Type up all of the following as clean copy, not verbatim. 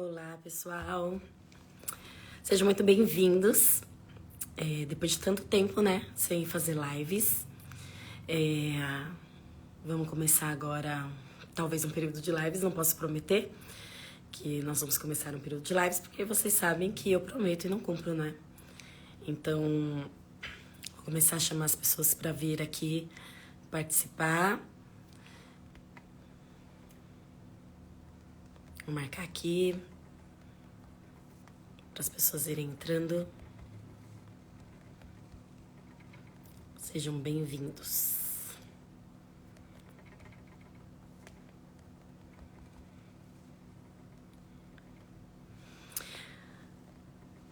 Olá, pessoal. Sejam muito bem-vindos. Depois de tanto tempo, né, sem fazer lives. Vamos começar agora, talvez um período de lives, não posso prometer que nós vamos começar um período de lives, porque vocês sabem que eu prometo e não cumpro, né? Então, vou começar a chamar as pessoas para vir aqui participar. Vou marcar aqui para as pessoas irem entrando. Sejam bem-vindos.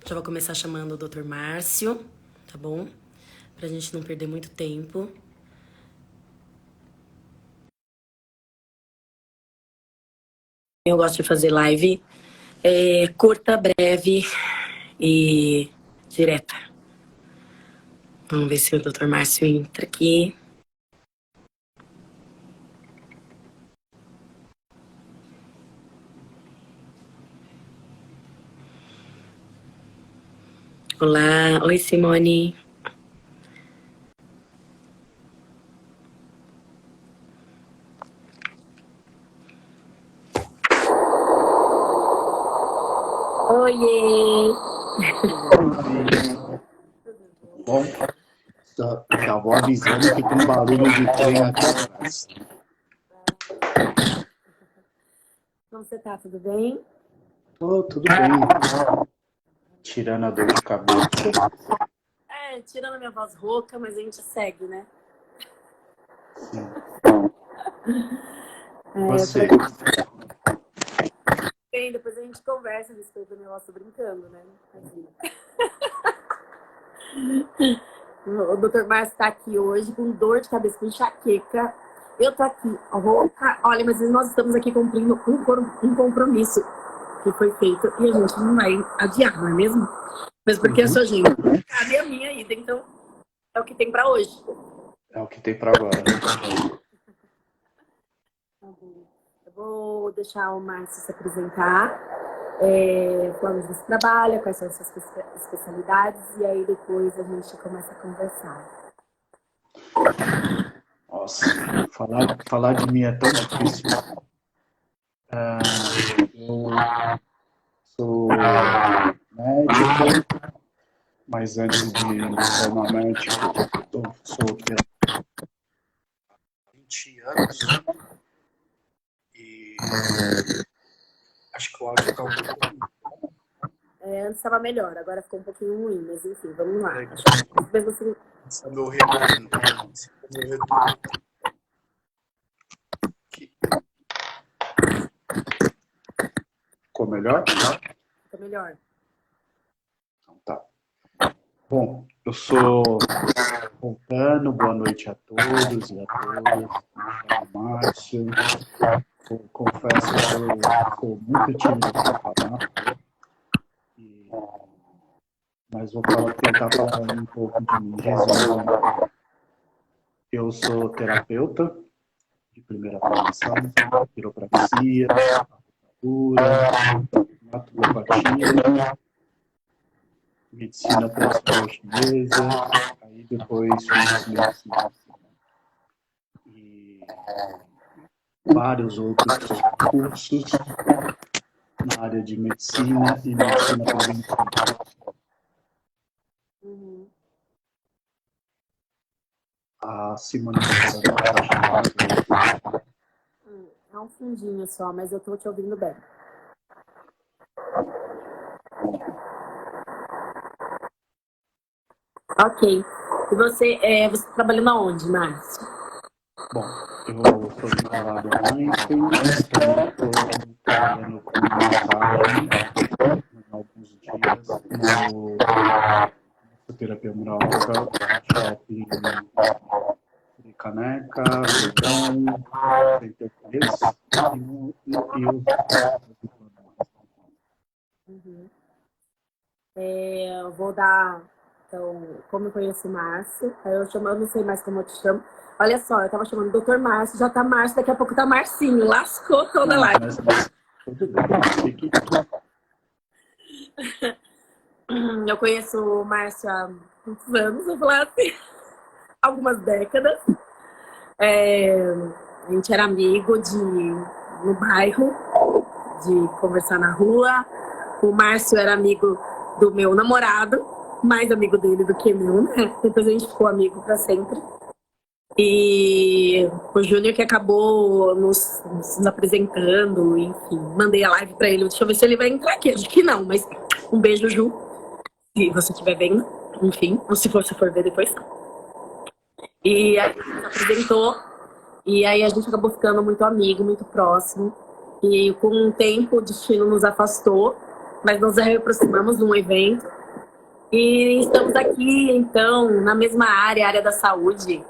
Já vou começar chamando o Dr. Márcio, tá bom? Pra gente não perder muito tempo. Eu gosto de fazer live curta, breve e direta. Vamos ver se o Dr. Márcio entra aqui. Olá, oi Simone. Oiê! Bom, já vou avisando que tem barulho de trem aqui atrás. Como você tá? Tudo bem? Tudo bem. Tirando a dor de cabeça. Tirando a minha voz rouca, mas a gente segue, né? Sim. Você? Bem, depois a gente conversa a respeito do negócio brincando, né? O Dr. Márcio tá aqui hoje com dor de cabeça, com enxaqueca. Eu tô aqui rouca. Olha, mas nós estamos aqui cumprindo um compromisso que foi feito e a gente não vai adiar, não é mesmo? Mas porque a sua agenda cabe a minha ida, então é o que tem pra hoje. É o que tem pra agora. Eu vou deixar o Márcio se apresentar, falando onde você trabalha, quais são as suas especialidades, e aí depois a gente começa a conversar. Nossa, falar de mim é tão difícil. Eu sou médico, mas antes de me tornar médico, eu sou terapeuta há 20 anos. E acho que o áudio está um pouco ruim. Antes estava melhor, agora ficou um pouquinho ruim, mas enfim, vamos lá. Mesmo assim... Esse é meu retorno. Ficou melhor? Ficou melhor. Então tá. Bom, eu sou voltando, boa noite a todos e a todas. Me chamo Márcio. Eu confesso que eu sou muito tímido para falar. Mas vou tentar falar um pouco de mim, resumindo. Eu sou terapeuta de primeira formação, quiropraxia, acupuntura, naturopatia, medicina tradicional chinesa, aí depois fiz medicina e vários outros cursos na área de medicina e medicina preventiva. A Simone É um fundinho só, mas eu tô te ouvindo bem. Ok. E você tá trabalhando aonde, Márcio? Bom, eu sou titulado Einstein, também estou trabalhando com massagem alguns dias no Terapia Muraoka, Shopping de Caneca, Verdão, Center 3 e os Eu vou dar, então, como eu conheço o Márcio, aí eu não sei mais como eu te chamo. Olha só, eu tava chamando Dr. Márcio, já tá Márcio, daqui a pouco tá Marcinho, lascou toda a live. Mas tudo bem, Eu conheço o Márcio há muitos anos, vou falar assim, algumas décadas. A gente era amigo no bairro, de conversar na rua. O Márcio era amigo do meu namorado, mais amigo dele do que meu, né? Depois a gente ficou amigo para sempre. E o Júnior que acabou nos apresentando, enfim, mandei a live para ele. Deixa eu ver se ele vai entrar aqui. Acho que não, mas um beijo, Ju, se você estiver vendo, enfim, ou se você for ver depois. E aí ele nos apresentou, e aí a gente acabou ficando muito amigo, muito próximo. E com o tempo o destino nos afastou, mas nos reaproximamos num evento. E estamos aqui, então, na mesma área da saúde.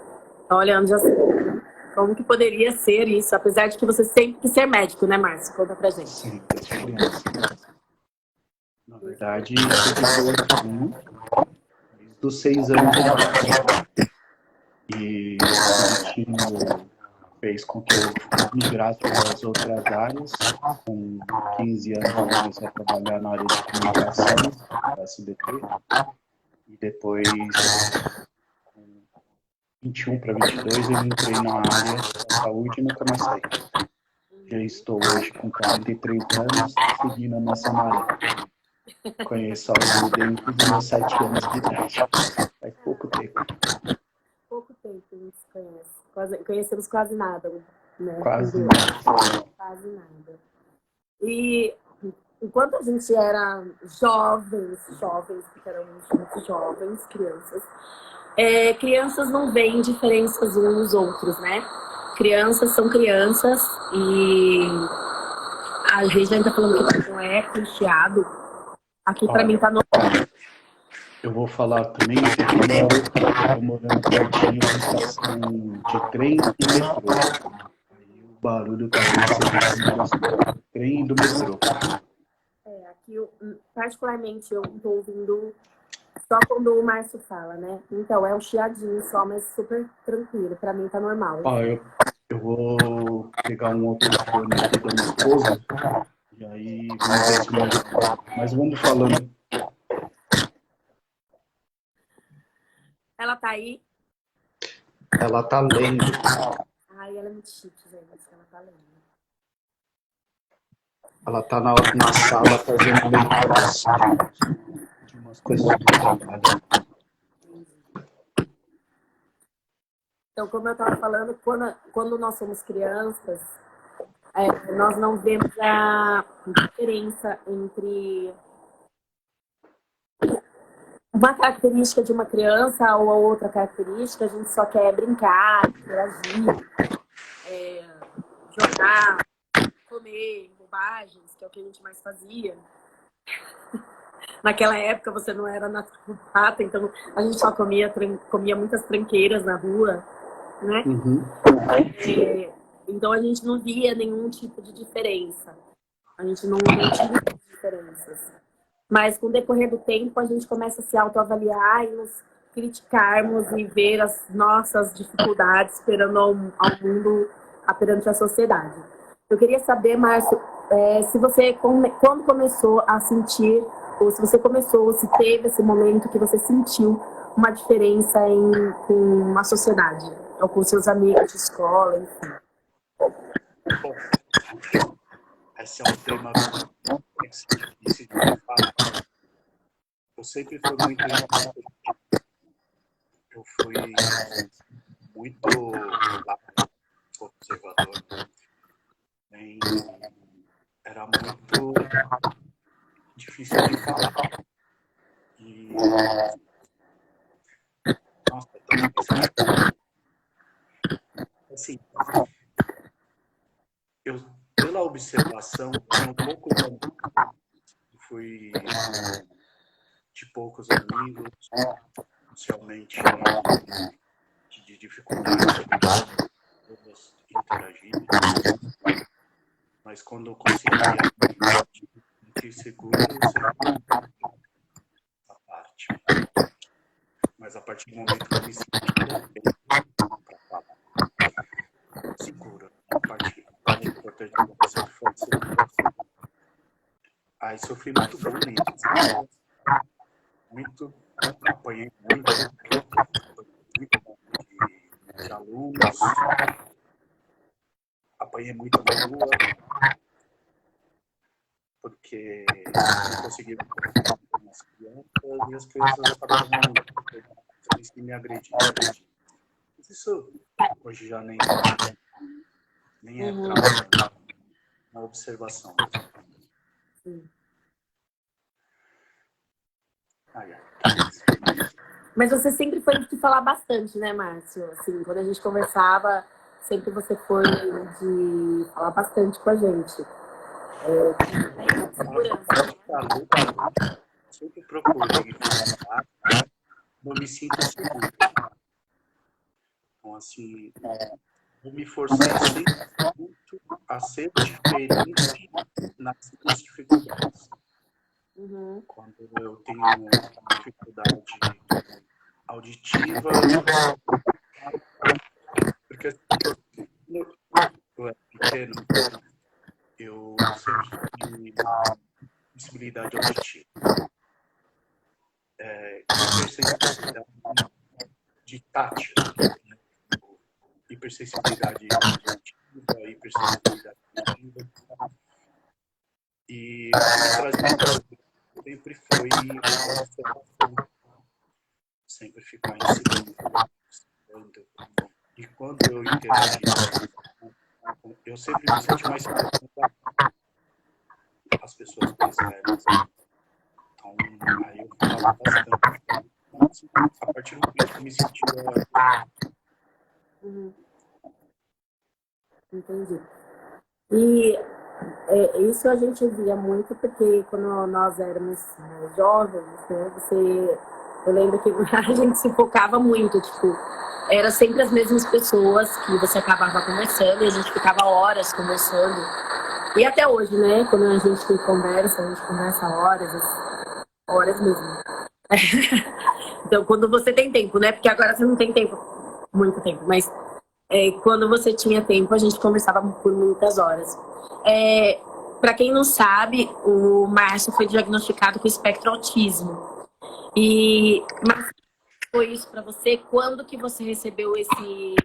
Olha, já como que poderia ser isso? Apesar de que você sempre quis ser médico, né, Márcio? Conta pra gente. Sim, desde criança. Na verdade, eu desde os 6 anos de idade. E o destino fez com que eu migrasse para as outras áreas. Com 15 anos, eu comecei a trabalhar na área de comunicação, da SBT. E depois, com 21 para 22, eu entrei na área da saúde e nunca mais saí. Já estou hoje com 43 anos, seguindo nessa maré. Conheço a Lu desde os meus 7 anos de idade. Faz pouco tempo. Pouco tempo a gente se conhece. Conhecemos quase nada, né? Quase nada. Quase nada. E enquanto a gente era jovens, porque éramos muito jovens, crianças não veem diferenças uns nos outros, né? Crianças são crianças e a gente ainda tá falando que não é chiado. Aqui pra mim tá normal. Eu vou falar também que eu tô morando pertinho da estação de trem e metrô. Aí o barulho tá acontecendo do trem e do metrô. Aqui particularmente eu tô ouvindo só quando o Márcio fala, né? Então é um chiadinho só, mas super tranquilo. Pra mim tá normal. Eu vou pegar um outro fone aqui da minha esposa e aí vamos ver se melhora. Mas vamos falando. Ela tá aí? Ela tá lendo. Ai, ela é muito chique, gente. Ela tá lendo. Ela tá na sala fazendo leitura de umas coisas do trabalho. Então, como eu estava falando, quando nós somos crianças, nós não vemos a diferença entre uma característica de uma criança ou a outra característica. A gente só quer brincar, interagir, jogar, comer bobagens, que é o que a gente mais fazia. Naquela época você não era naturopata, então a gente só comia muitas tranqueiras na rua, né? Uhum. Então a gente não via nenhum tipo de diferença. A gente não tinha diferenças. Mas com o decorrer do tempo a gente começa a se autoavaliar e nos criticarmos e ver as nossas dificuldades perante ao mundo, perante a sociedade. Eu queria saber, Márcio, se você quando começou a sentir, ou se você começou, ou se teve esse momento que você sentiu uma diferença com a sociedade, ou com seus amigos de escola, enfim. Bom, esse é um tema difícil de falar. Eu sempre fui muito eu fui muito observador. Era muito difícil de falar. E nossa, assim, pela observação, tinha um pouco fui de poucos amigos, socialmente de dificuldade de interagir, mas quando eu conseguia sentir seguro, essa parte. Mas a partir do momento que eu me senti seguro, a parte mais importante que você foi seguro. Aí sofri muito bullying, muito, apanhei muito de alunos, apanhei muito na rua, porque não conseguia com as crianças, e as crianças acabavam me agredindo. Mas isso hoje já nem é trauma, uma observação mesmo. Sim. Ai. Mas você sempre foi de falar bastante, né, Márcio? Assim, quando a gente conversava, sempre você foi de falar bastante com a gente. Sempre procurei falar, eu me sinto seguro. Então, assim, eu me forcei sempre muito a ser diferente nas minhas dificuldades. Quando eu tenho dificuldade auditiva, porque quando eu era pequeno, eu sempre tive sensibilidade auditiva. Hipersensibilidade de tátil, né? Hipersensibilidade auditiva, hipersensibilidade auditiva. E o que me trazia sempre foi a observação, sempre ficar em silêncio. E quando eu interagia, eu sempre me senti mais confortável. As pessoas mais velhas. Então, aí eu falava bastante. A partir do momento que eu me sentia... Entendi. E isso a gente via muito porque quando nós éramos jovens, né, eu lembro que a gente se focava muito, tipo, era sempre as mesmas pessoas que você acabava conversando e a gente ficava horas conversando. E até hoje, né, quando a gente conversa horas mesmo. Então, quando você tem tempo, né, porque agora você não tem tempo, muito tempo, mas quando você tinha tempo, a gente conversava por muitas horas. Para quem não sabe, o Márcio foi diagnosticado com espectro autismo. Mas foi isso para você? Quando que você recebeu esse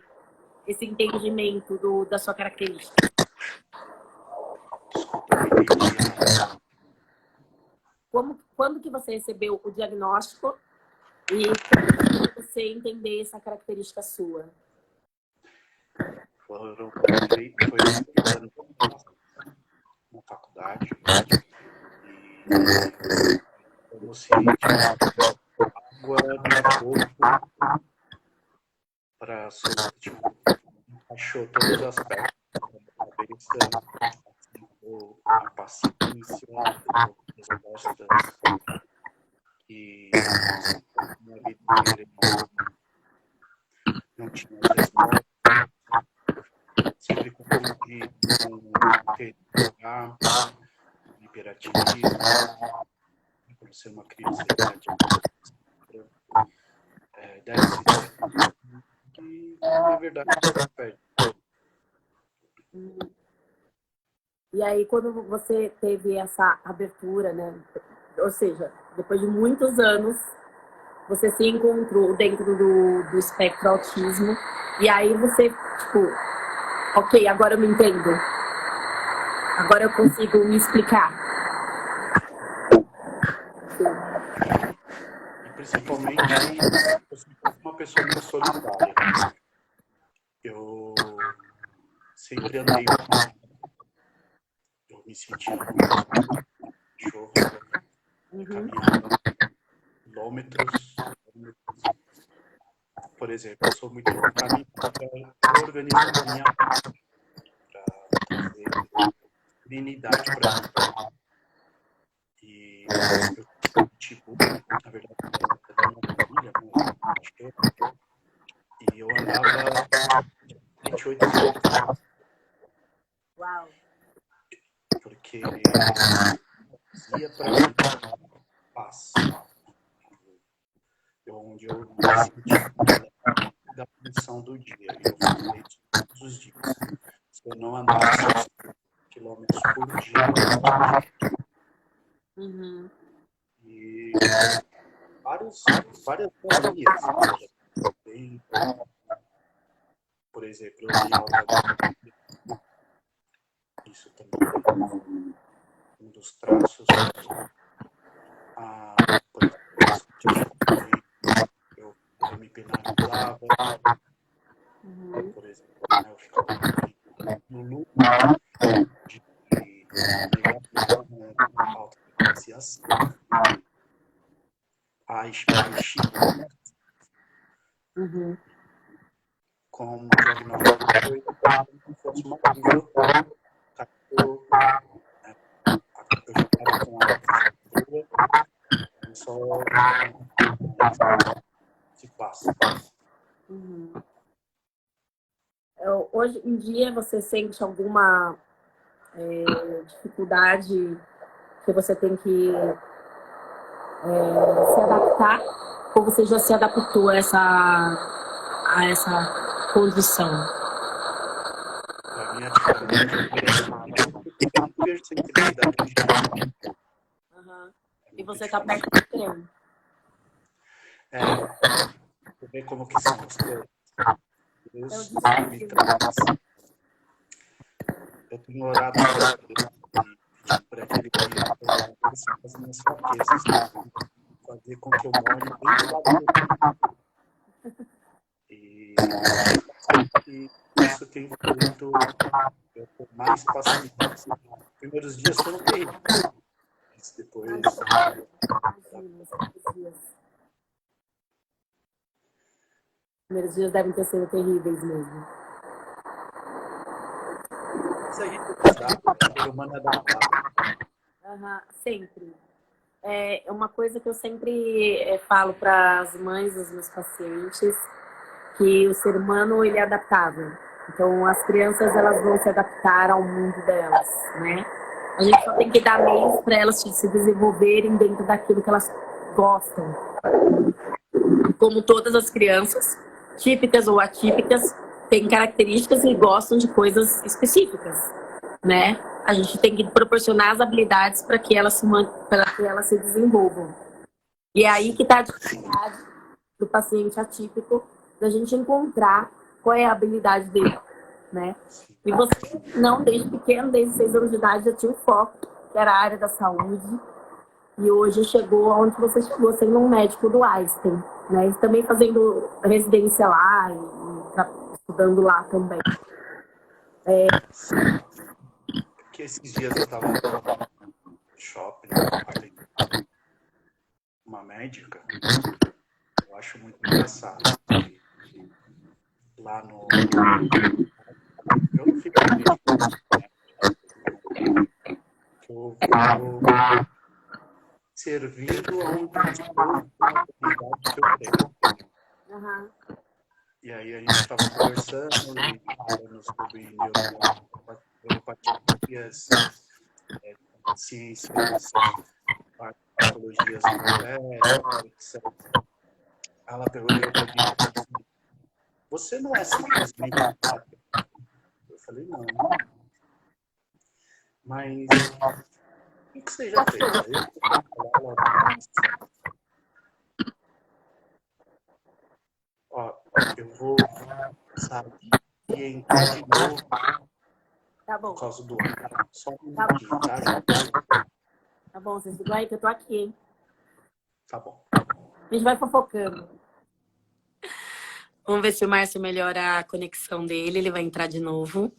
entendimento da sua característica? Quando que você recebeu o diagnóstico e quando você entender essa característica sua? Foi na faculdade e como ciente, água no corpo para achou todos os aspectos da cabeça, a paciência, a resposta e minha vida inteira não tinha resposta. Sempre confundi com TDAH, hiperativismo, por ser uma criança hiperativa, déficit, que na verdade perde. E aí, quando você teve essa abertura, né? Ou seja, depois de muitos anos, você se encontrou dentro do espectro autismo. E aí você, tipo, ok, agora eu me entendo. Agora eu consigo me explicar. E principalmente, eu sou uma pessoa muito solitária. Eu sempre andei eu me sentia cachorro, caminhava quilômetros. Por exemplo, eu sou muito bom para mim, para organizar a minha vida, para trazer serenidade para mim. E eu, tipo, na verdade, da minha família, e eu andava 28 quilômetros. Uau! Porque ia para mim paz. Onde eu me sentia da missão do dia. Eu fazia isso todos os dias. Se eu não andasse 5 quilômetros por dia, temos várias manias. Por exemplo, eu li aula de isso também. Um dos traços, por exemplo, eu me penalizava, por exemplo, eu ficava no lucro de autodepreciação, as chicotas, com diagnóstico foi como se fosse uma cura, eu ficava com a boa, só se passa. Hoje em dia, você sente alguma dificuldade que você tem que se adaptar? Ou você já se adaptou a essa condição? A minha dificuldade é que eu não vejo sensibilidade de gente. E você está perto do treino? Você vê como que são as coisas. Deus me traz. Eu tenho orado para aquele dia as minhas fraquezas, fazer com que eu more bem do lado dele. E isso tem feito eu ter mais paciência. Os primeiros dias foram terríveis, mas depois... Os primeiros dias devem ter sido terríveis mesmo. Isso aí é ser humano adaptado. Sempre. É uma coisa que eu sempre falo para as mães dos meus pacientes, que o ser humano ele é adaptável. Então as crianças elas vão se adaptar ao mundo delas, né? A gente só tem que dar meios para elas se desenvolverem dentro daquilo que elas gostam. Como todas as crianças, típicas ou atípicas, têm características e gostam de coisas específicas, né? A gente tem que proporcionar as habilidades para que elas se desenvolvam. E é aí que está a dificuldade do paciente atípico, da gente encontrar qual é a habilidade dele, né? E você não, desde pequeno, desde 6 anos de idade, já tinha um foco, que era a área da saúde, e hoje chegou aonde você chegou, sendo um médico do Einstein, né? E também fazendo residência lá e estudando lá também. Porque esses dias eu estava no shopping, uma médica, eu acho muito engraçado. Lá no... Eu não fico eu vou servindo a um discurso que eu tenho. E aí a gente estava conversando e falando sobre neuropatias, ciências, patologias complexas, etc. Ela perguntou para mim, você não é simplesmente eu falei, não. Mas o que você já fez? Eu vou sair e entrar de novo. Tá bom. Por causa do ar. Só um minutinho, tá? Tá bom, vocês ficam aí que eu tô aqui, hein? Tá bom. A gente vai fofocando. Vamos ver se o Márcio melhora a conexão dele. Ele vai entrar de novo.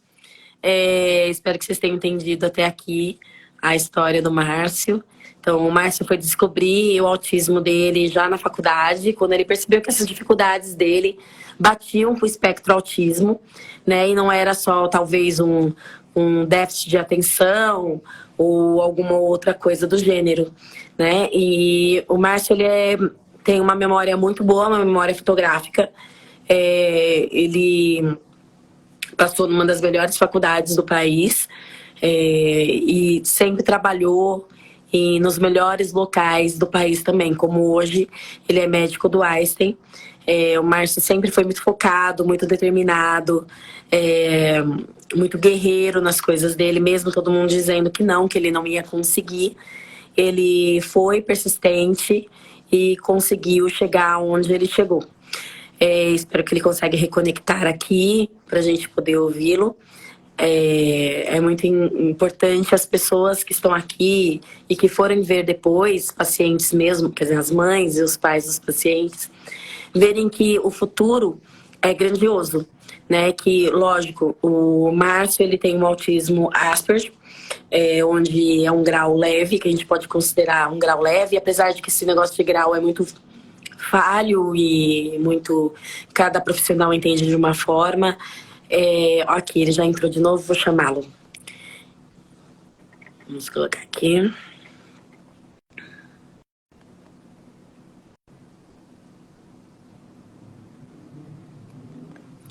Espero que vocês tenham entendido até aqui a história do Márcio. Então, o Márcio foi descobrir o autismo dele já na faculdade, quando ele percebeu que essas dificuldades dele batiam com o espectro autismo, né? E não era só, talvez, um déficit de atenção ou alguma outra coisa do gênero, né? E o Márcio, ele tem uma memória muito boa, uma memória fotográfica. Ele passou numa das melhores faculdades do país e sempre trabalhou nos melhores locais do país também, como hoje ele é médico do Einstein. O Márcio sempre foi muito focado, muito determinado, muito guerreiro nas coisas dele, mesmo todo mundo dizendo que ele não ia conseguir. Ele foi persistente e conseguiu chegar onde ele chegou. Espero que ele consiga reconectar aqui para a gente poder ouvi-lo. É muito importante as pessoas que estão aqui e que forem ver depois, pacientes mesmo, quer dizer, as mães e os pais dos pacientes, verem que o futuro é grandioso, né? Que, lógico, o Márcio, ele tem um autismo Asperger, onde é um grau leve, que a gente pode considerar um grau leve, apesar de que esse negócio de grau é muito falho e muito... Cada profissional entende de uma forma. Ok, ele já entrou de novo, vou chamá-lo. Vamos colocar aqui.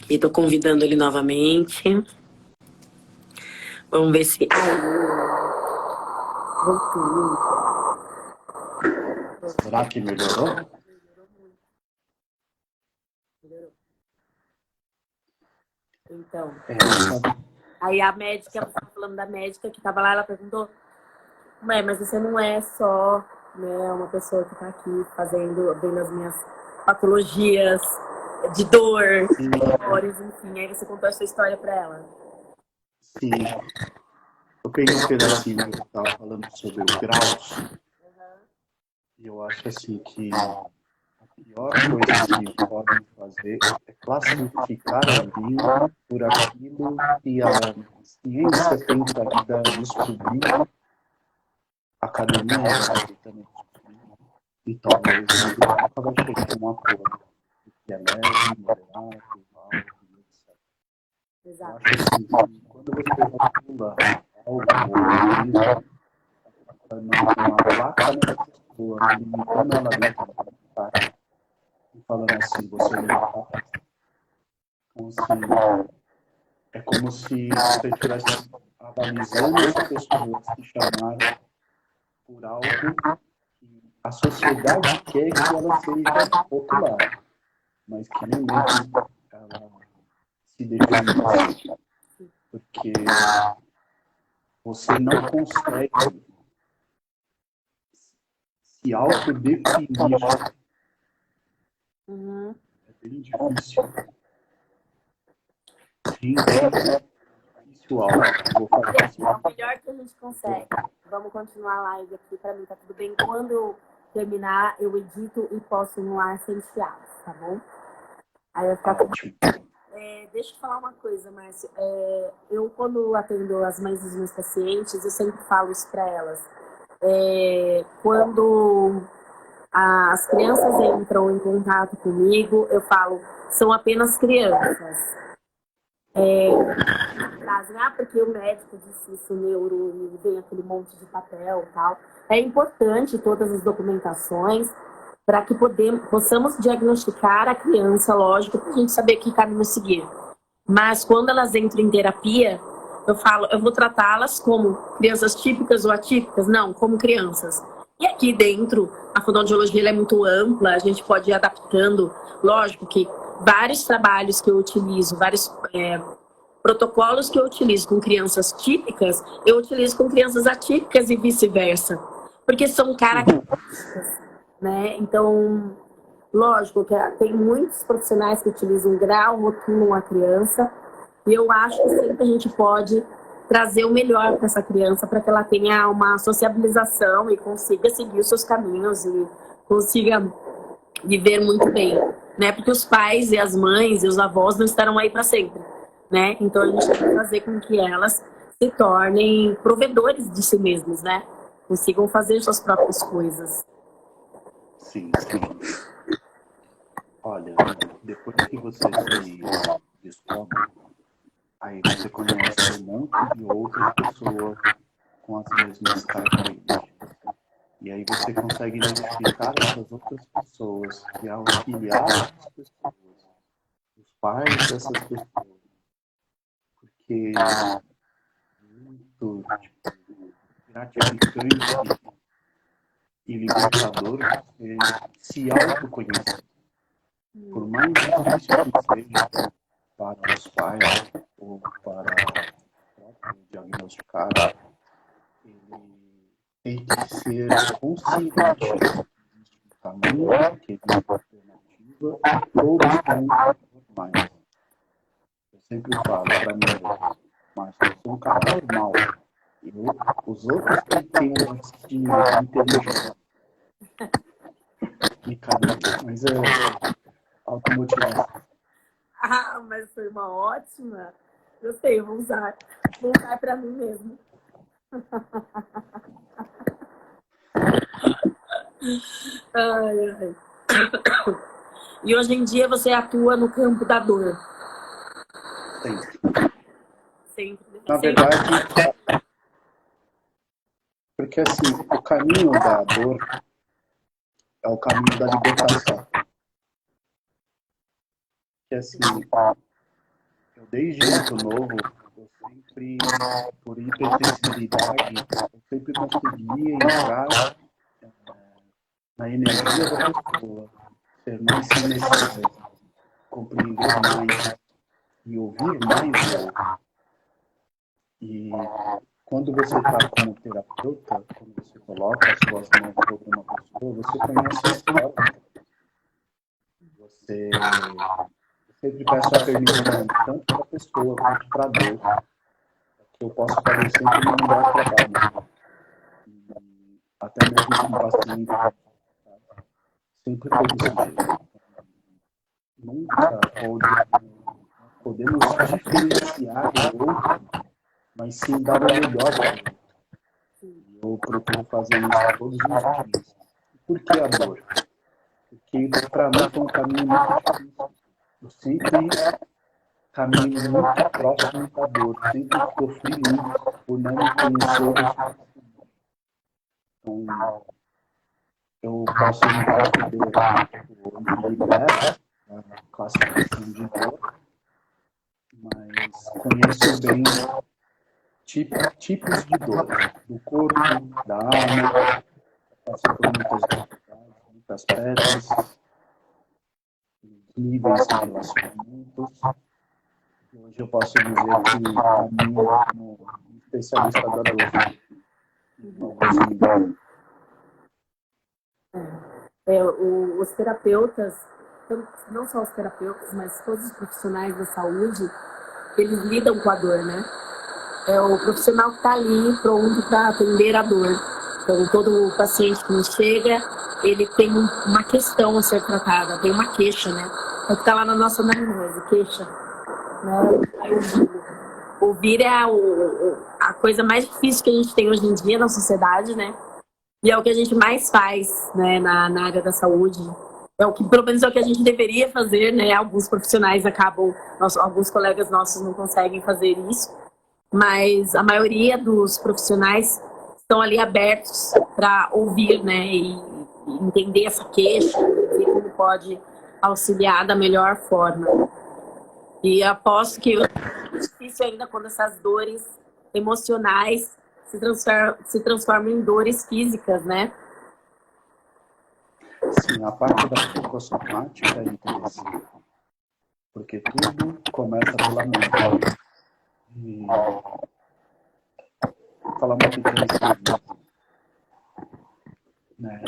E estou convidando ele novamente. Vamos ver se... Voltou. Será que melhorou? Melhorou. Então, aí a médica, você tá falando da médica que estava lá, ela perguntou, mas você não é só, né, uma pessoa que está aqui vendo as minhas patologias de dor, dores, enfim. Aí você contou a sua história para ela. Sim. Eu peguei um pedacinho que eu estava falando sobre os graus. E eu acho assim que a pior coisa que podem fazer é classificar alguém por aquilo que a ciência tenta ainda descobrir, a academia está tentando descobrir, e talvez ele nunca vai chegar a um acordo, que é leve, moderado, alto, etc. Exato. Eu acho assim que quando você rotula algo ou isso, uma placa nessa pessoa, limitando ela dentro do cara, e falando assim, você não é capaz. Então, assim, é como se você estivesse avalizando essa pessoa, se chamar por algo que a sociedade quer que ela seja popular, mas que nem mesmo ela se define, porque você não consegue se autodefinir. É bem difícil. Sim, difícil algo. Vou fazer assim. É o melhor que a gente consegue. Vamos continuar a live aqui. Pra mim tá tudo bem. Quando eu terminar, eu edito e posto no ar sem chiados, tá bom? Aí vai ficar tudo bem. Deixa eu falar uma coisa, Márcio. Eu, quando atendo as mães dos meus pacientes, eu sempre falo isso pra elas. Quando as crianças entram em contato comigo, eu falo, são apenas crianças. Porque o médico disse isso, o neuro, e vem aquele monte de papel e tal. É importante todas as documentações para que possamos diagnosticar a criança, lógico, para a gente saber que caminho seguir. Mas quando elas entram em terapia, eu falo, eu vou tratá-las como crianças típicas ou atípicas? Não, como crianças. E aqui dentro, a fonoaudiologia ela é muito ampla, a gente pode ir adaptando. Lógico que vários trabalhos que eu utilizo, vários protocolos que eu utilizo com crianças típicas, eu utilizo com crianças atípicas e vice-versa. Porque são características, né? Então, lógico que tem muitos profissionais que utilizam grau, rotulam a criança, e eu acho que sempre a gente pode trazer o melhor para essa criança, para que ela tenha uma sociabilização e consiga seguir os seus caminhos e consiga viver muito bem, né? Porque os pais e as mães e os avós não estarão aí para sempre, né? Então a gente tem que fazer com que elas se tornem provedores de si mesmos, né? Consigam fazer suas próprias coisas. Sim, sim. Olha, depois que você se descobre, aí você conhece um monte de outras pessoas com as mesmas características. E aí você consegue identificar essas outras pessoas e auxiliar essas pessoas, os pais dessas pessoas. Porque é muito gratificante e libertador você se autoconhecer. Por mais difícil que seja para os pais ou para o próprio diagnosticado, ele tem que ser consciente de um caminho que é alternativa, todos são normais. Eu sempre falo para mim, mas eu sou um cara normal. Os outros têm que ter um lance de inteligência. E cadê? Mas é automotivação. Ah, mas foi uma ótima. Gostei, vou usar. Vou usar para mim mesmo. Ai, ai. E hoje em dia você atua no campo da dor? Sempre. Sempre. Na verdade, porque assim, o caminho da dor é o caminho da libertação. Que assim, eu desde muito novo, eu sempre, por hipersensibilidade, eu sempre conseguia entrar na energia da pessoa, ser mais silencioso, compreender mais e ouvir mais o outro. E quando você está como terapeuta, quando você coloca as suas mãos sobre uma pessoa, você conhece a história. Você sempre peço a permissão, tanto para a pessoa quanto para Deus, que eu posso fazer sempre no melhor trabalho. E até mesmo com o paciente, sempre foi desse jeito. Nunca podemos diferenciar o outro, mas sim dar o melhor para o outro. Eu procuro fazer isso todos os dias. Por que a dor? Porque para mim foi um caminho muito difícil. Eu sempre caminhei muito próximo da dor, sempre sofri muito por não me conhecer. Então, eu posso me libera a classificação de dor, mas conheço bem tipos de dor, do corpo, da alma, passei por muitas dificuldades, muitas pedras, níveis de relacionamentos. E hoje eu posso dizer que caminho como especialista da dor. Os terapeutas, não só os terapeutas, mas todos os profissionais da saúde, eles lidam com a dor, né? É o profissional que está ali pronto para atender a dor. Então, todo paciente que nos chega, ele tem uma questão a ser tratada, tem uma queixa, né? É o que está lá na nossa anamnese, queixa. Né? Ouvir é a coisa mais difícil que a gente tem hoje em dia na sociedade, né? E é o que a gente mais faz, né, na área da saúde. É o que, pelo menos é o que a gente deveria fazer, né? Alguns profissionais acabam, alguns colegas nossos não conseguem fazer isso, mas a maioria dos profissionais estão ali abertos para ouvir, né, e entender essa queixa, ver como pode auxiliar da melhor forma. E aposto que é difícil ainda quando essas dores emocionais se transformam em dores físicas, né? Sim, a parte da psicossomática é interessante, porque tudo começa pela mente. E vou falar uma pequena experiência, né?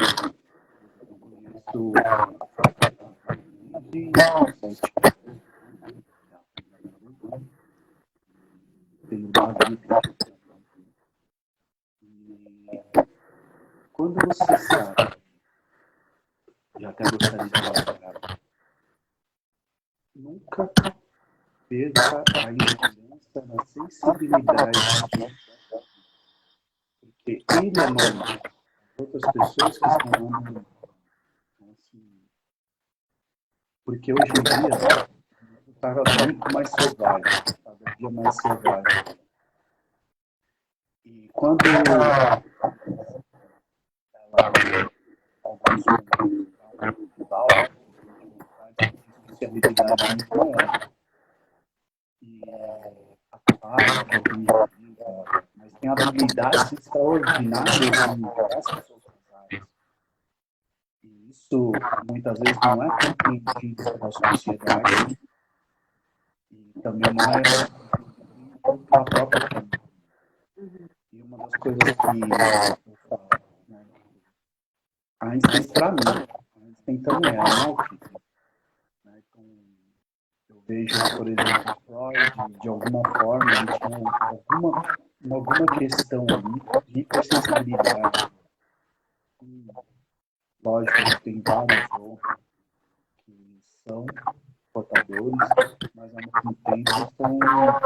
Quando você sabe, e até gostaria de falar, nunca perca a esperança na sensibilidade, porque ele é normal. Outras pessoas que estão andando, assim, porque hoje em dia estava muito mais selvagem, cada dia mais selvagem. E quando ela alguns habilidade com ela e acabar mas tem habilidades extraordinárias em diversas outras áreas. E isso muitas vezes não é compreendido pela sociedade e também não é pela própria família. E uma das coisas que eu falo, né, Einstein, para mim, tem também, é um autismo. Né? Então, eu vejo, por exemplo, Freud, de alguma forma, ele tinha alguma questão ali de hipersensibilidade. E, lógico, tem vários outros que são portadores, mas ao mesmo tempo são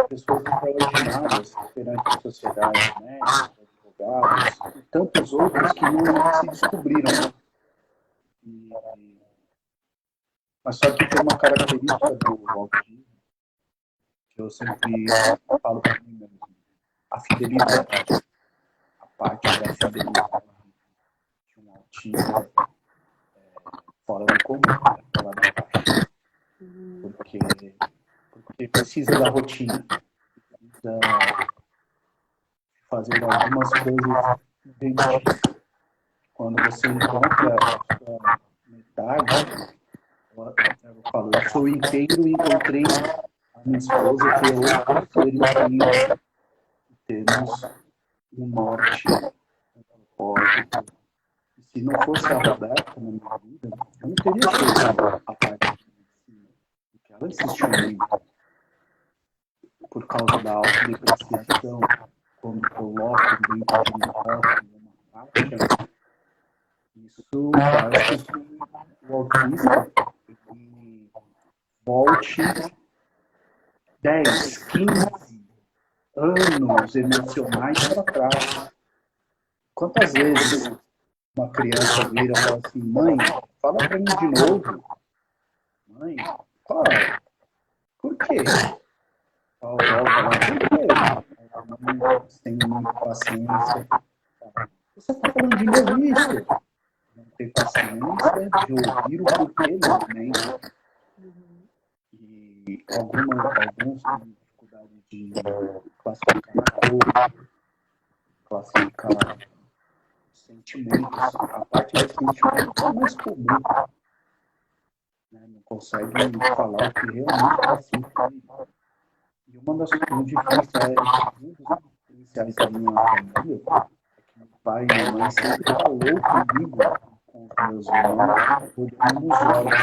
pessoas extraordinárias perante a sociedade, médicos, advogados e tantos outros que não se descobriram. Mas só que tem uma característica do autismo que eu sempre falo para mim mesmo: a fidelidade, a parte da fidelidade de um autista fora do comum, fora da caixa. Porque precisa da rotina, precisa fazer algumas coisas diferentes. Quando você encontra a sua metade, eu falo, eu sou inteiro e encontrei a minha esposa, que é outro ser inteiro. Temos um norte, um propósito. E se não fosse a Roberta na minha vida, eu não teria feito a parte de medicina, porque ela insistiu muito. Por causa da autodepreciação, quando coloco dentro de um rótulo, uma prática, isso faz com que o autista volte 10, 15 anos emocionais para trás. Quantas vezes uma criança vira e fala assim: mãe, fala para mim de novo. Mãe, fala, por quê? A avó fala, por quê? A mãe sem muita paciência. Você está falando de novo isso? Não ter paciência de ouvir o porquê novamente. E alguns têm dificuldade de classificar a cor, classificar sentimentos. A parte de sentimentos é mais comum. Né? Não consegue falar o que realmente está sentindo. E uma das coisas difíceis um dos iniciais da minha família é que meu pai e minha mãe sempre falou comigo, com os meus irmãos, olhando nos olhos.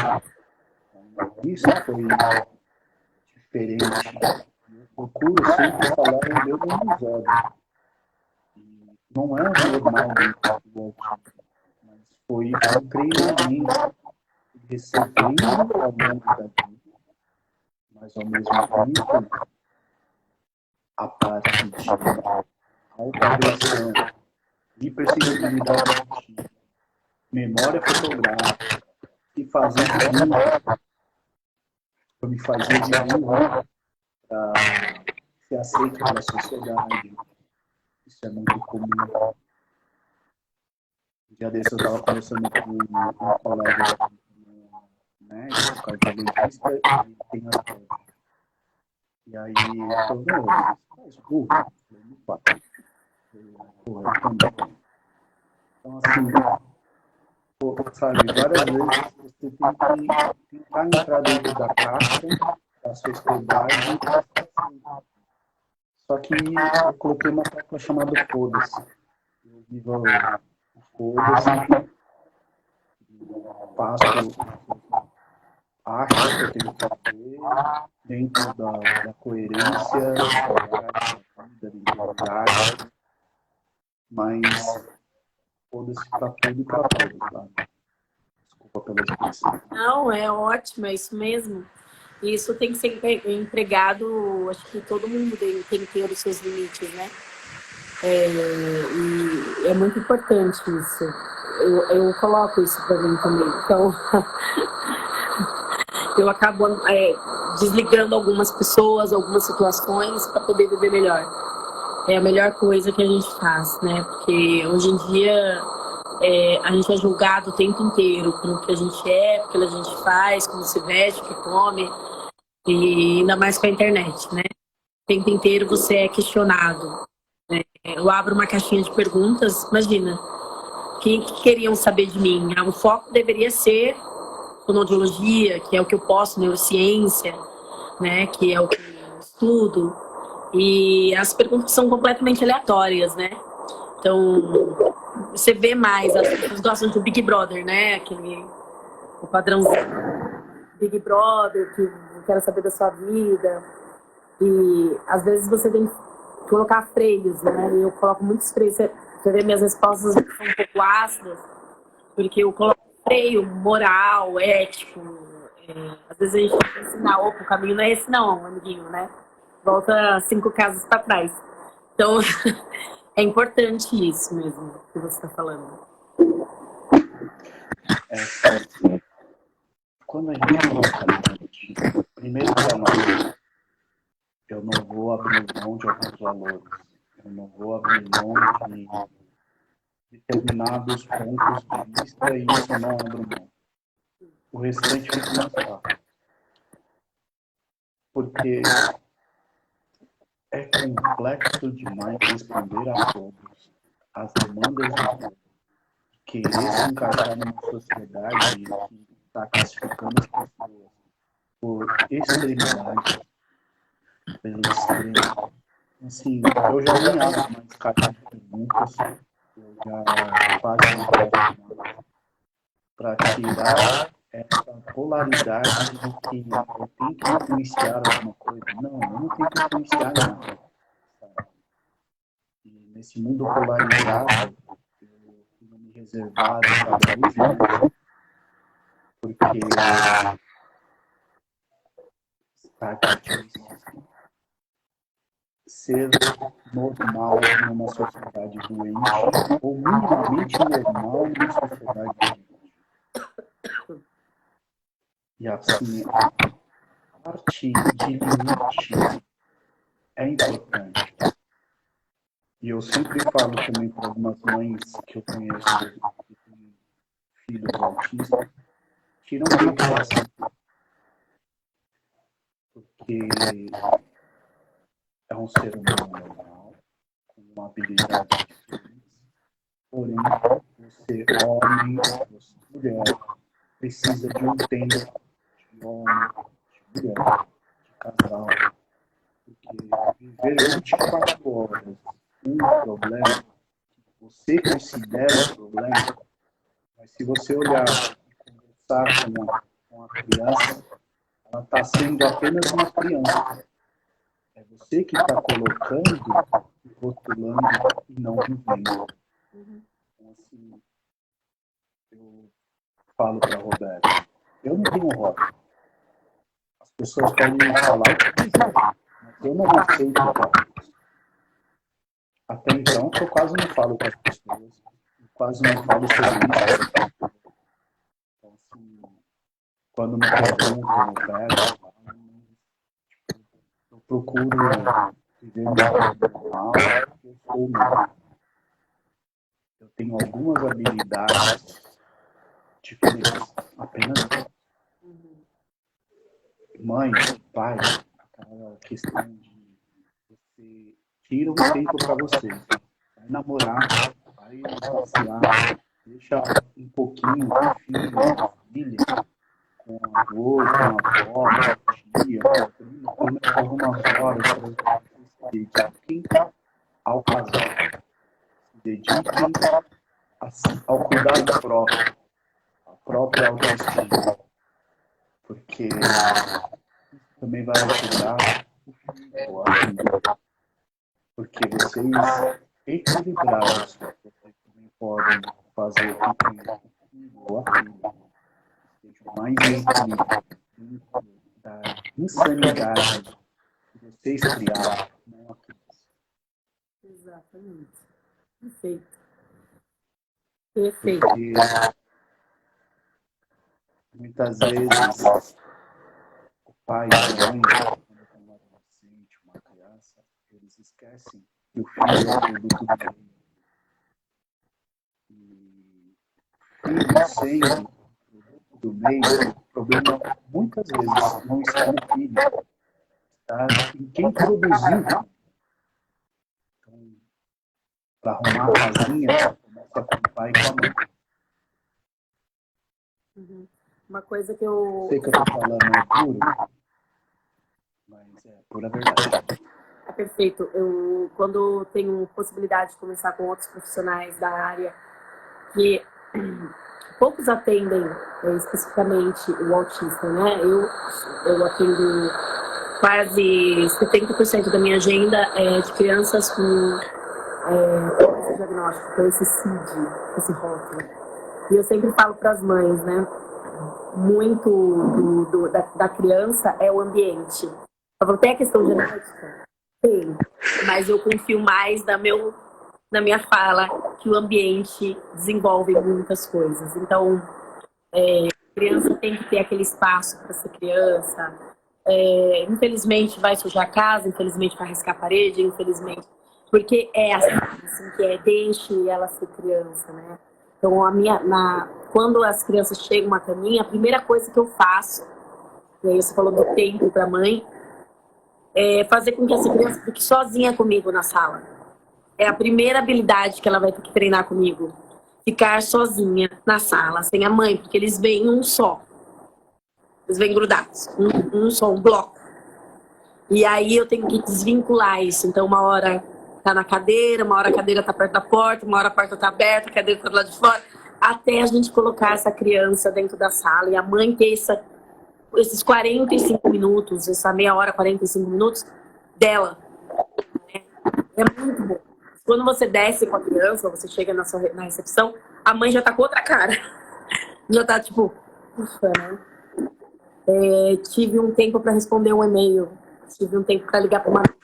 Então, isso foi diferente. Eu procuro sempre falar olhando nos olhos. E não é normal dentro do autismo, mas foi um treinamento recebendo ao longo da vida, mas ao mesmo tempo a parte de autoagressão, hipersensibilidade, memória fotográfica e fazer de burro, eu me fazia de burro para ser aceito pela sociedade. Isso é muito comum. Um dia desse eu estava conversando com um colega médico, cardiologista, e ele tem artrose. E aí ele falou: não, faz burro. Eu falei: não faz. Porra, eu também. Então, assim, sabe, várias vezes você tem que tentar entrar dentro da caixa, da sociedade. Só que eu coloquei uma tecla chamada foda-se. Eu vivo o foda-se, faço, acho que eu tenho que fazer, dentro da coerência, da integridade, mas foda-se para tudo e para todos, tá? Desculpa pela expressão. Não, é ótimo, é isso mesmo. Isso tem que ser empregado, acho que todo mundo tem que ter os seus limites, né? E é muito importante isso. Eu coloco isso para mim também. Então, eu acabo desligando algumas pessoas, algumas situações para poder viver melhor. É a melhor coisa que a gente faz, né? Porque hoje em dia a gente é julgado o tempo inteiro pelo que a gente é, pelo que a gente faz, como se veste, o que come, e ainda mais com a internet, né? O tempo inteiro você é questionado. Né? Eu abro uma caixinha de perguntas, imagina, o que queriam saber de mim? O foco deveria ser fonoaudiologia, que é o que eu posso, neurociência, né? Que é o que eu estudo. E as perguntas são completamente aleatórias, né? Então, você vê mais, as pessoas gostam do Big Brother, né? o padrãozinho Big Brother, que quer saber da sua vida. E às vezes você tem que colocar freios, né? Eu coloco muitos freios. Você vê minhas respostas são um pouco ácidas, porque eu coloco freio moral, ético. Às vezes a gente tem que ensinar, opa, o caminho não é esse não, amiguinho, né? Volta 5 casas para trás. Então, é importante isso mesmo que você está falando. Quando a gente coloca limite, primeiro para nós, eu não vou abrir mão de alguns valores. Eu não vou abrir mão de determinados pontos de vista e isso eu não abro mão. O restante fica mais fácil. Porque é complexo demais responder a todos as demandas de todos. Querer se encaixar numa sociedade que está classificando as pessoas por extremidade, pelo extremo. Assim, eu já nem abro mais caixa de perguntas, eu já faço um para tirar essa polaridade de que eu tenho que influenciar alguma coisa. Não, eu não tenho que influenciar nada. Sabe? E nesse mundo polarizado, eu tenho me reservado cada vez mais, porque está difícil ser normal numa sociedade doente ou minimamente normal numa sociedade doente. E assim, a parte de limite é importante. E eu sempre falo também para algumas mães que eu conheço que têm filhos autistas, tiram preocupação. Porque é um ser humano normal, com uma habilidade diferente. Porém, você, homem, você, mulher, precisa de um tempo de homem, de mulher, de casal. Porque viver 24 horas um problema, você considera um problema, mas se você olhar e conversar com a criança, ela está sendo apenas uma criança. É você que está colocando, rotulando e não vivendo. Então, assim, eu falo para a Roberta, eu não tenho rótulo. As pessoas podem falar o que quiser, mas eu não aceito rótulos. Até então, eu quase não falo com as pessoas, quase não falo sobre isso. Então, assim, quando me perguntam, eu pego, eu procuro viver uma vida normal, eu sou normal. Eu tenho algumas habilidades diferentes, apenas mãe, pai, aquela questão de você tira um tempo para você, vai namorar, vai passear, deixa um pouquinho com filho, com família, com avô, com a avó, com a tia, com a prima, pelo menos algumas horas para vocês se dediquem ao casal, se dediquem ao cuidado próprio, à própria autoestima, porque também vai ajudar o filho, a filha, porque vocês equilibrados, vocês também podem fazer com que o filho ou a filha estejam mais em equilíbrio dentro da insanidade que vocês criaram, não aqueles. Exatamente. Perfeito. Perfeito. Porque muitas vezes o pai e a mãe, quando tem um adolescente, uma criança, eles esquecem que o filho é produto do meio. E filho sendo produto do meio, o problema muitas vezes não está no filho, está em quem produziu. Então, para arrumar a casinha, começa com o pai e com a mãe. Uma coisa que eu... Sei que eu estou falando é duro, mas é pura verdade. É perfeito. Eu, quando tenho possibilidade de conversar com outros profissionais da área que poucos atendem especificamente o autista, né? Eu atendo quase 70% da minha agenda de crianças com esse diagnóstico, com esse CID, esse rótulo. E eu sempre falo para as mães, né? Muito da criança é o ambiente. Eu falo, tem a questão genética? Tem. Mas eu confio mais na minha fala que o ambiente desenvolve muitas coisas. Então, a criança tem que ter aquele espaço para ser criança. Infelizmente vai sujar a casa, infelizmente vai riscar a parede, infelizmente. Porque é assim que deixe ela ser criança, né? Então, quando as crianças chegam até mim, a primeira coisa que eu faço, e aí você falou do tempo para a mãe, é fazer com que essa criança fique sozinha comigo na sala. É a primeira habilidade que ela vai ter que treinar comigo. Ficar sozinha na sala, sem a mãe, porque eles vêm um só. Eles vêm grudados, um só, um bloco. E aí eu tenho que desvincular isso. Então, uma hora tá na cadeira, uma hora a cadeira tá perto da porta, uma hora a porta tá aberta, a cadeira tá do lado de fora, até a gente colocar essa criança dentro da sala e a mãe ter esses 45 minutos, essa meia hora, 45 minutos dela. É muito bom. Quando você desce com a criança, você chega na recepção, a mãe já tá com outra cara. Já tá tipo, ufa, né? Tive um tempo para responder um e-mail, tive um tempo para ligar para uma amiga,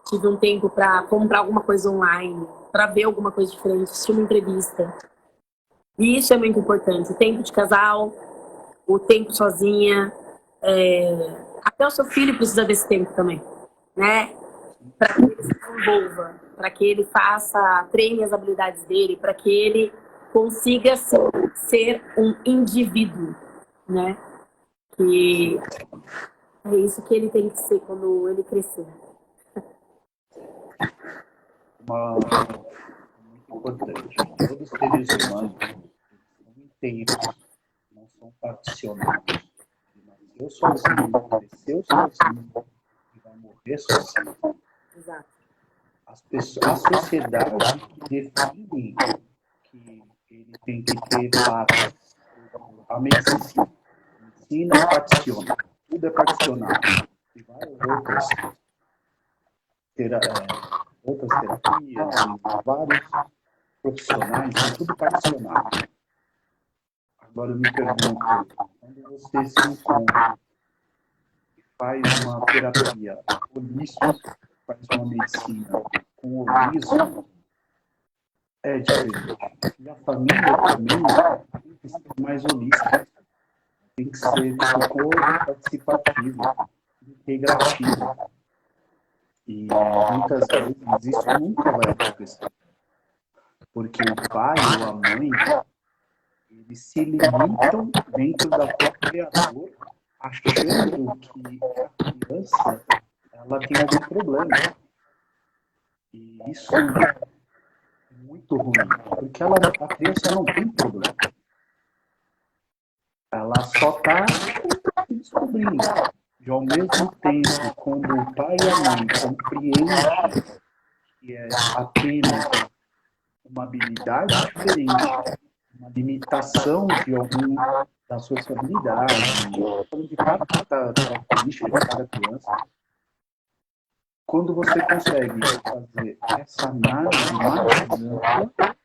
tive um tempo para comprar alguma coisa online, para ver alguma coisa diferente, assistir uma entrevista. E isso é muito importante. O tempo de casal, o tempo sozinha. Até o seu filho precisa desse tempo também, né? Para que ele se desenvolva, para que ele treine as habilidades dele, para que ele consiga ser um indivíduo, né? Que é isso que ele tem que ser quando ele crescer. Muito importante. Todos os seres humanos são inteiros, não são particionados. Ele nasceu sozinho, cresceu sozinho e vai morrer sozinho. Exato. A sociedade que define que ele tem que ter paz. A medicina particiona. Tudo é particionado. E várias outras terapias, vários profissionais, é tudo particionado. Agora eu me pergunto, quando você se encontra e faz uma terapia holística, faz uma medicina com holismo, é diferente. E a família também tem que ser mais holística, tem que ser participativo, integrativo. E muitas vezes isso nunca vai acontecer. Porque o pai ou a mãe, eles se limitam dentro da própria criador, achando que a criança ela tem algum problema. E isso é muito ruim, porque a criança não tem problema. Ela só está se descobrindo. E ao mesmo tempo, quando o pai e a mãe compreendem que é apenas uma habilidade diferente, uma limitação de da sociabilidade, de cada característica de cada criança, quando você consegue fazer essa análise mais ampla,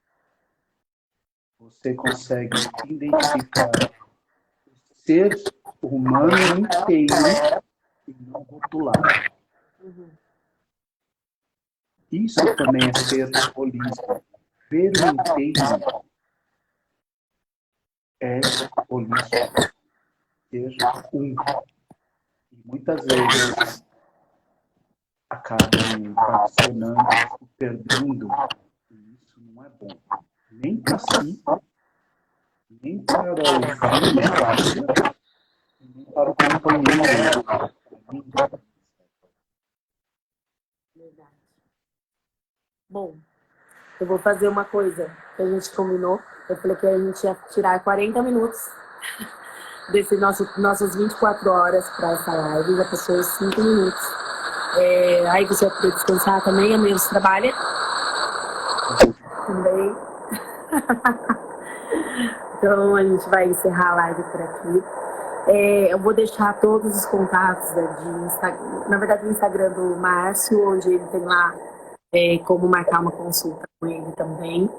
você consegue identificar o ser humano inteiro e não rotular. Isso também é ser holístico. Ver o inteiro é holístico. Ser um. E muitas vezes acabam particionando e perdendo. E isso não é bom. Nem para si, nem para o filho, nem para o companheiro. Verdade. Bom, eu vou fazer uma coisa que a gente combinou. Eu falei que a gente ia tirar 40 minutos desses nossas 24 horas para essa live. Já passou 5 minutos. Aí você vai poder descansar também. Amanhã você trabalha? Também. Então a gente vai encerrar a live por aqui. Eu vou deixar todos os contatos de Instagram, na verdade o Instagram do Márcio, onde ele tem lá como marcar uma consulta com ele também.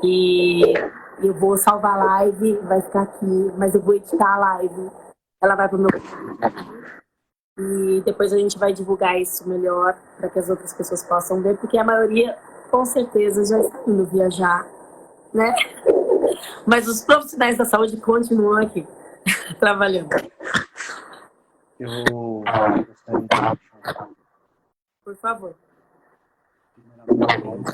E eu vou salvar a live, vai ficar aqui, mas eu vou editar a live. Ela vai pro meu e depois a gente vai divulgar isso melhor para que as outras pessoas possam ver, porque a maioria, com certeza, já está indo viajar, né? Mas os profissionais da saúde continuam aqui, trabalhando. Eu gostaria de deixar, por favor. Primeiramente,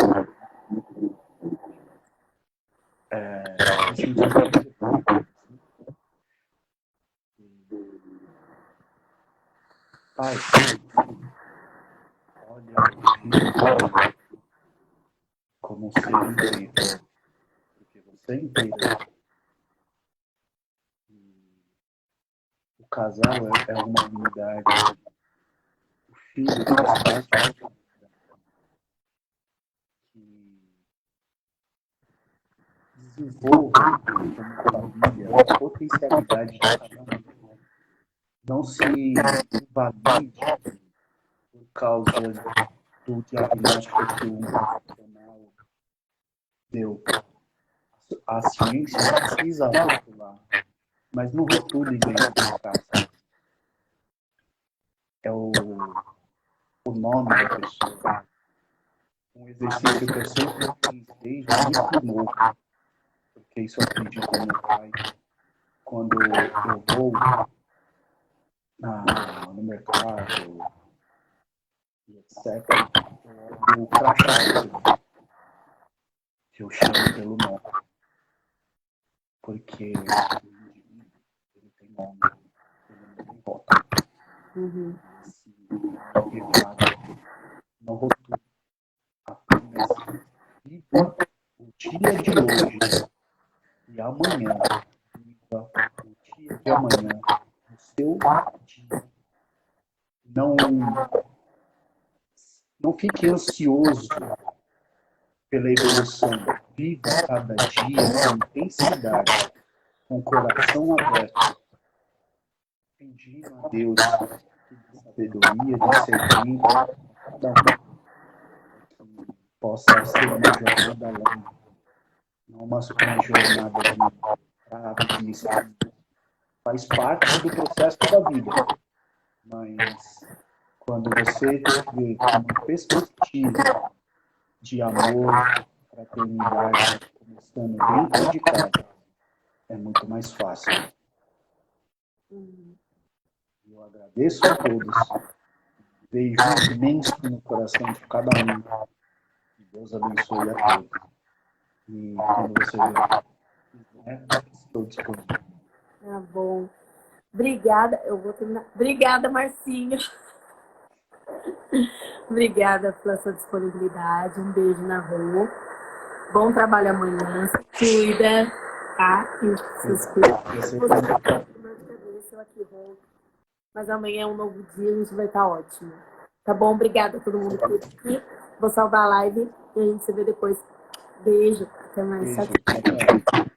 Pai, olha o filho como um ser inteiro, porque você é inteiro. O casal é uma unidade. O filho faz parte da unidade. Que desenvolva como família a potencialidade de cada um. Não se invalide por causa do diagnóstico que um profissional deu. A ciência precisa rotular, mas não rotule dentro de casa. É o nome da pessoa. Um exercício que eu sempre fiz desde muito novo, porque isso eu aprendi com meu pai. Quando eu vou no mercado, etc., eu olho o crachá, que eu chamo pelo nome, porque o indivíduo, ele tem nome, ele não tem voto. Não rotula, apenas viva o dia de hoje e amanhã, viva o dia de amanhã, o seu dia. Não fique ansioso pela evolução. Viva cada dia com intensidade, com o coração aberto, pedindo a Deus de sabedoria, discernimento, cada um que possa ser uma jornada longa, não uma jornada de estudo. Faz parte do processo da vida, mas quando você vê uma perspectiva de amor, fraternidade, começando dentro de casa, é muito mais fácil. Eu agradeço a todos. Beijo imenso no coração de cada um. Que Deus abençoe a todos. E quando você quiser, estou disponível. Tá bom. Obrigada. Eu vou terminar. Obrigada, Marcinho. Obrigada pela sua disponibilidade. Um beijo na rua. Bom trabalho amanhã. Se cuida, tá? A gente precisa cuidar. Mas amanhã é um novo dia, a gente vai estar ótimo. Tá bom? Obrigada a todo mundo que esteve aqui. Vou salvar a live e a gente se vê depois. Beijo. Até mais. Beijo.